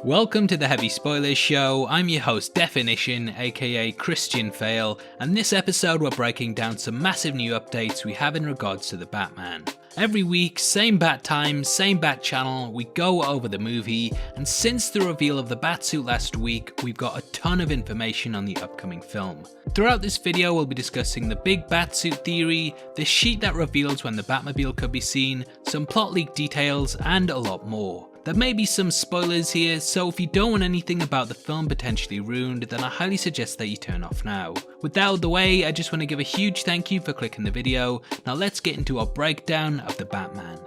Welcome to the Heavy Spoilers Show. I'm your host Definition, aka Christian Fail, and this episode we're breaking down some massive new updates we have in regards to the Batman. Every week, same bat time, same bat channel, we go over the movie, and since the reveal of the Batsuit last week, we've got a ton of information on the upcoming film. Throughout this video, we'll be discussing the big Batsuit theory, the sheet that reveals when the Batmobile could be seen, some plot leak details, and a lot more. There may be some spoilers here, so if you don't want anything about the film potentially ruined, then I highly suggest that you turn off now. With that out of the way, I just want to give a huge thank you for clicking the video. Now let's get into our breakdown of the Batman.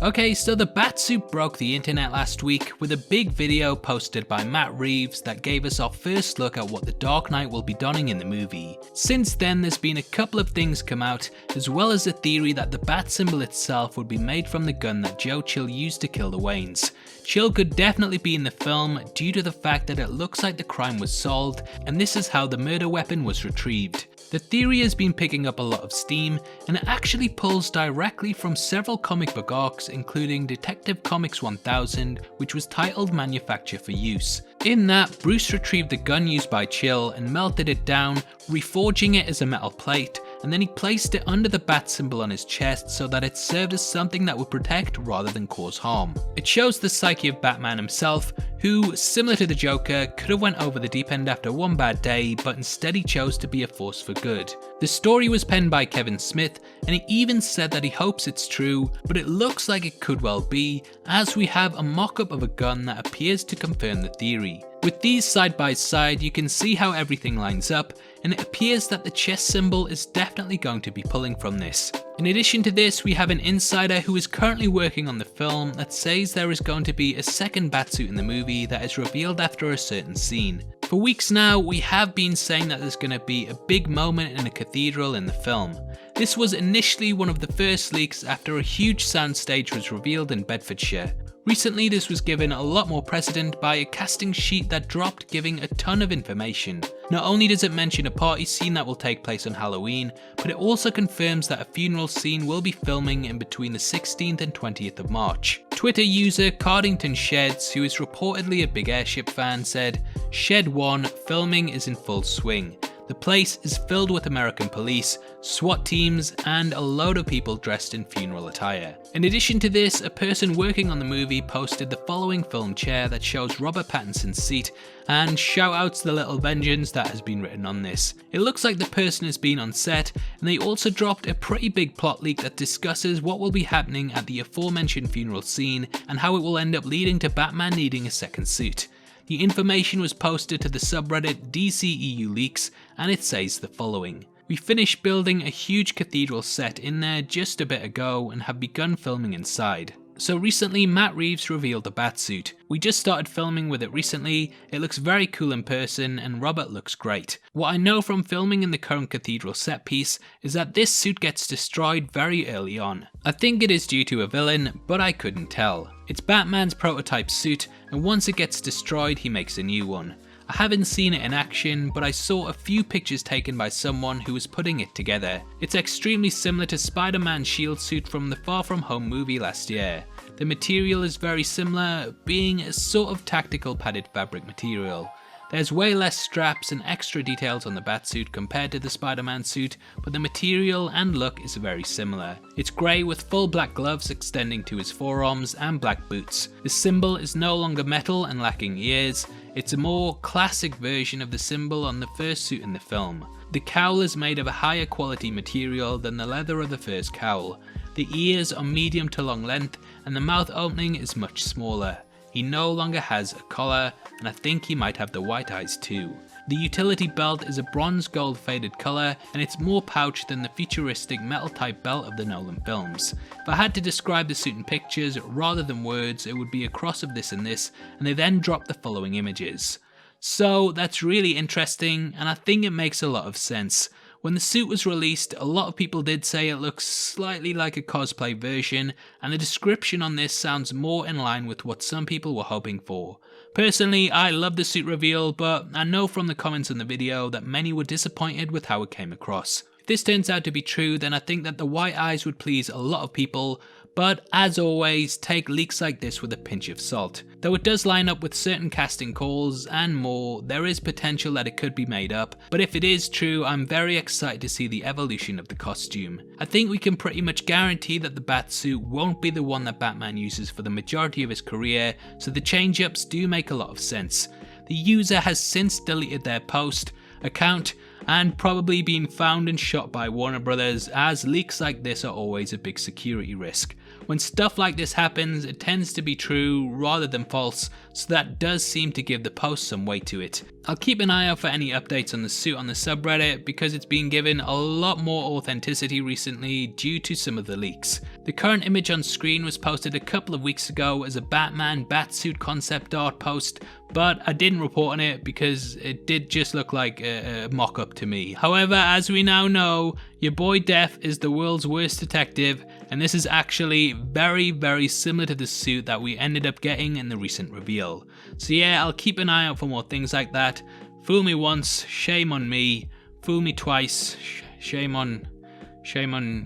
Okay, so the Batsuit broke the internet last week with a big video posted by Matt Reeves that gave us our first look at what the Dark Knight will be donning in the movie. Since then, there's been a couple of things come out, as well as the theory that the bat symbol itself would be made from the gun that Joe Chill used to kill the Waynes. Chill could definitely be in the film due to the fact that it looks like the crime was solved, and this is how the murder weapon was retrieved. The theory has been picking up a lot of steam, and it actually pulls directly from several comic book arcs, including Detective Comics 1000, which was titled Manufacture for Use. In that, Bruce retrieved the gun used by Chill and melted it down, reforging it as a metal plate, and then he placed it under the bat symbol on his chest so that it served as something that would protect rather than cause harm. It shows the psyche of Batman himself, who, similar to the Joker, could have went over the deep end after one bad day, but instead he chose to be a force for good. The story was penned by Kevin Smith, and he even said that he hopes it's true, but it looks like it could well be, as we have a mock-up of a gun that appears to confirm the theory. With these side by side, you can see how everything lines up, and it appears that the chest symbol is definitely going to be pulling from this. In addition to this, we have an insider who is currently working on the film that says there is going to be a second Batsuit in the movie that is revealed after a certain scene. For weeks now, we have been saying that there's going to be a big moment in a cathedral in the film. This was initially one of the first leaks after a huge soundstage was revealed in Bedfordshire. Recently, this was given a lot more precedent by a casting sheet that dropped, giving a ton of information. Not only does it mention a party scene that will take place on Halloween, but it also confirms that a funeral scene will be filming in between the 16th and 20th of March. Twitter user Cardington Sheds, who is reportedly a big Airship fan, said, "Shed 1, filming is in full swing. The place is filled with American police, SWAT teams, and a load of people dressed in funeral attire." In addition to this, a person working on the movie posted the following film chair that shows Robert Pattinson's seat, and shout out to the little vengeance that has been written on this. It looks like the person has been on set, and they also dropped a pretty big plot leak that discusses what will be happening at the aforementioned funeral scene and how it will end up leading to Batman needing a second suit. The information was posted to the subreddit DCEU Leaks, and it says the following. "We finished building a huge cathedral set in there just a bit ago and have begun filming inside. So recently Matt Reeves revealed the Batsuit. We just started filming with it recently, it looks very cool in person and Robert looks great. What I know from filming in the current cathedral set piece is that this suit gets destroyed very early on. I think it is due to a villain, but I couldn't tell. It's Batman's prototype suit, and once it gets destroyed he makes a new one. I haven't seen it in action, but I saw a few pictures taken by someone who was putting it together. It's extremely similar to Spider-Man's shield suit from the Far From Home movie last year. The material is very similar, being a sort of tactical padded fabric material. There's way less straps and extra details on the Batsuit compared to the Spider-Man suit, but the material and look is very similar. It's grey with full black gloves extending to his forearms and black boots. The symbol is no longer metal and lacking ears, it's a more classic version of the symbol on the first suit in the film. The cowl is made of a higher quality material than the leather of the first cowl. The ears are medium to long length and the mouth opening is much smaller. He no longer has a collar, and I think he might have the white eyes too. The utility belt is a bronze gold faded colour, and it's more pouch than the futuristic metal type belt of the Nolan films. If I had to describe the suit in pictures rather than words, it would be a cross of this and this, and they then drop the following images. So that's really interesting, and I think it makes a lot of sense. When the suit was released, a lot of people did say it looks slightly like a cosplay version, and the description on this sounds more in line with what some people were hoping for. Personally, I love the suit reveal, but I know from the comments on the video that many were disappointed with how it came across. If this turns out to be true, then I think that the white eyes would please a lot of people, But as always, take leaks like this with a pinch of salt. Though it does line up with certain casting calls and more, there is potential that it could be made up, but if it is true, I'm very excited to see the evolution of the costume. I think we can pretty much guarantee that the Batsuit won't be the one that Batman uses for the majority of his career, so the change-ups do make a lot of sense. The user has since deleted their post, account, and probably been found and shot by Warner Brothers, as leaks like this are always a big security risk. When stuff like this happens, it tends to be true rather than false, so that does seem to give the post some weight to it. I'll keep an eye out for any updates on the suit on the subreddit, because it's been given a lot more authenticity recently due to some of the leaks. The current image on screen was posted a couple of weeks ago as a Batman Batsuit concept art post, but I didn't report on it because it did just look like a mock-up to me. However, as we now know, your boy Def is the world's worst detective, and this is actually very similar to the suit that we ended up getting in the recent reveal. So yeah, I'll keep an eye out for more things like that. Fool me once, shame on me. Fool me twice, shame on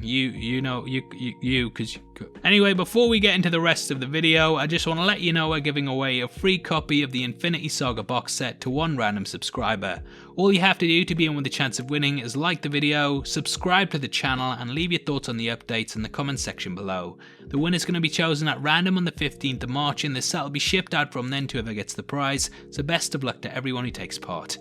you, cause anyway, before we get into the rest of the video, I just want to let you know we're giving away a free copy of the Infinity Saga box set to one random subscriber. All you have to do to be in with a chance of winning is like the video, subscribe to the channel, and leave your thoughts on the updates in the comment section below. The winner's going to be chosen at random on the 15th of March, and the set will be shipped out from then to whoever gets the prize, so best of luck to everyone who takes part.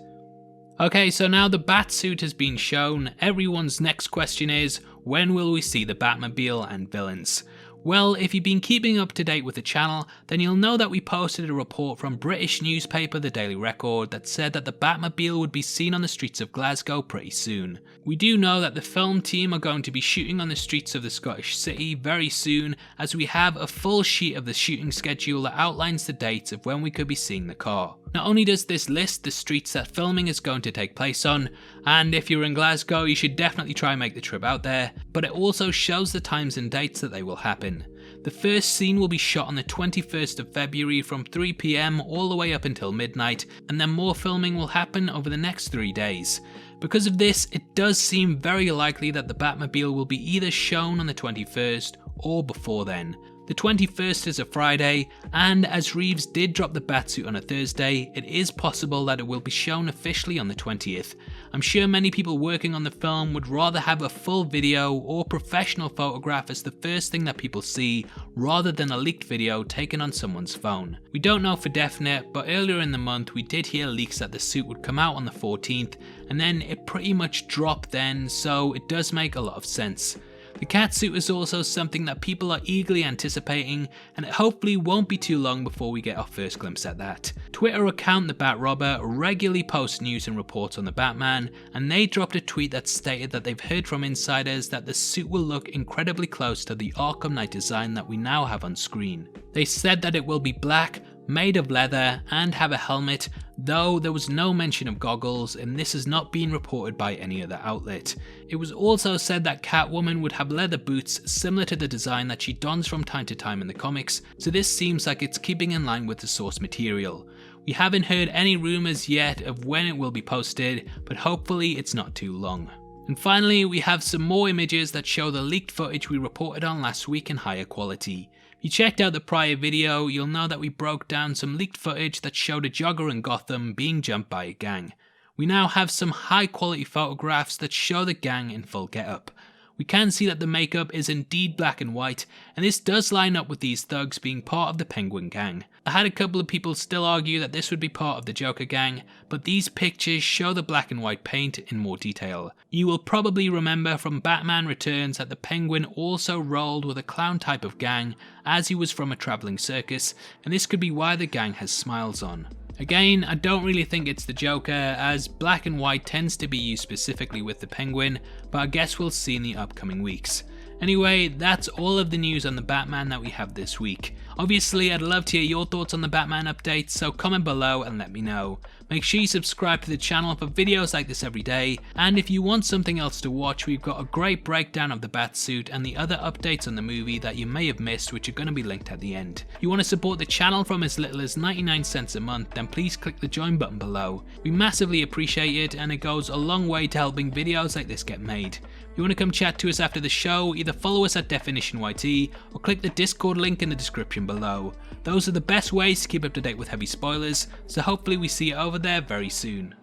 Okay, so now the Batsuit has been shown, everyone's next question is, when will we see the Batmobile and villains? Well, if you've been keeping up to date with the channel, then you'll know that we posted a report from British newspaper The Daily Record that said that the Batmobile would be seen on the streets of Glasgow pretty soon. We do know that the film team are going to be shooting on the streets of the Scottish city very soon, as we have a full sheet of the shooting schedule that outlines the dates of when we could be seeing the car. Not only does this list the streets that filming is going to take place on, and if you're in Glasgow you should definitely try and make the trip out there, but it also shows the times and dates that they will happen. The first scene will be shot on the 21st of February from 3 PM all the way up until midnight, and then more filming will happen over the next 3 days. Because of this, it does seem very likely that the Batmobile will be either shown on the 21st or before then. The 21st is a Friday, and as Reeves did drop the Batsuit on a Thursday, it is possible that it will be shown officially on the 20th. I'm sure many people working on the film would rather have a full video or professional photograph as the first thing that people see, rather than a leaked video taken on someone's phone. We don't know for definite, but earlier in the month we did hear leaks that the suit would come out on the 14th, and then it pretty much dropped then, so it does make a lot of sense. The Catsuit is also something that people are eagerly anticipating, and it hopefully won't be too long before we get our first glimpse at that. Twitter account The Bat Robber regularly posts news and reports on the Batman, and they dropped a tweet that stated that they've heard from insiders that the suit will look incredibly close to the Arkham Knight design that we now have on screen. They said that it will be black, made of leather, and have a helmet, though there was no mention of goggles, and this has not been reported by any other outlet. It was also said that Catwoman would have leather boots similar to the design that she dons from time to time in the comics, so this seems like it's keeping in line with the source material. We haven't heard any rumours yet of when it will be posted, but hopefully it's not too long. And finally, we have some more images that show the leaked footage we reported on last week in higher quality. If you checked out the prior video, you'll know that we broke down some leaked footage that showed a jogger in Gotham being jumped by a gang. We now have some high quality photographs that show the gang in full getup. We can see that the makeup is indeed black and white, and this does line up with these thugs being part of the Penguin gang. I had a couple of people still argue that this would be part of the Joker gang, but these pictures show the black and white paint in more detail. You will probably remember from Batman Returns that the Penguin also rolled with a clown type of gang, as he was from a travelling circus, and this could be why the gang has smiles on. Again, I don't really think it's the Joker, as black and white tends to be used specifically with the Penguin, but I guess we'll see in the upcoming weeks. Anyway, that's all of the news on the Batman that we have this week. Obviously, I'd love to hear your thoughts on the Batman updates, so comment below and let me know. Make sure you subscribe to the channel for videos like this every day, and if you want something else to watch, we've got a great breakdown of the Batsuit and the other updates on the movie that you may have missed, which are going to be linked at the end. If you want to support the channel from as little as 99 cents a month, then please click the join button below. We massively appreciate it, and it goes a long way to helping videos like this get made. If you want to come chat to us after the show, either either follow us at DefinitionYT or click the Discord link in the description below. Those are the best ways to keep up to date with heavy spoilers, so hopefully we see you over there very soon.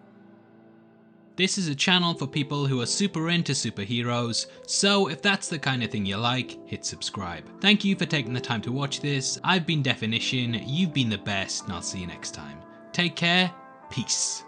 This is a channel for people who are super into superheroes, so if that's the kind of thing you like, hit subscribe. Thank you for taking the time to watch this. I've been Definition, you've been the best, and I'll see you next time. Take care, peace.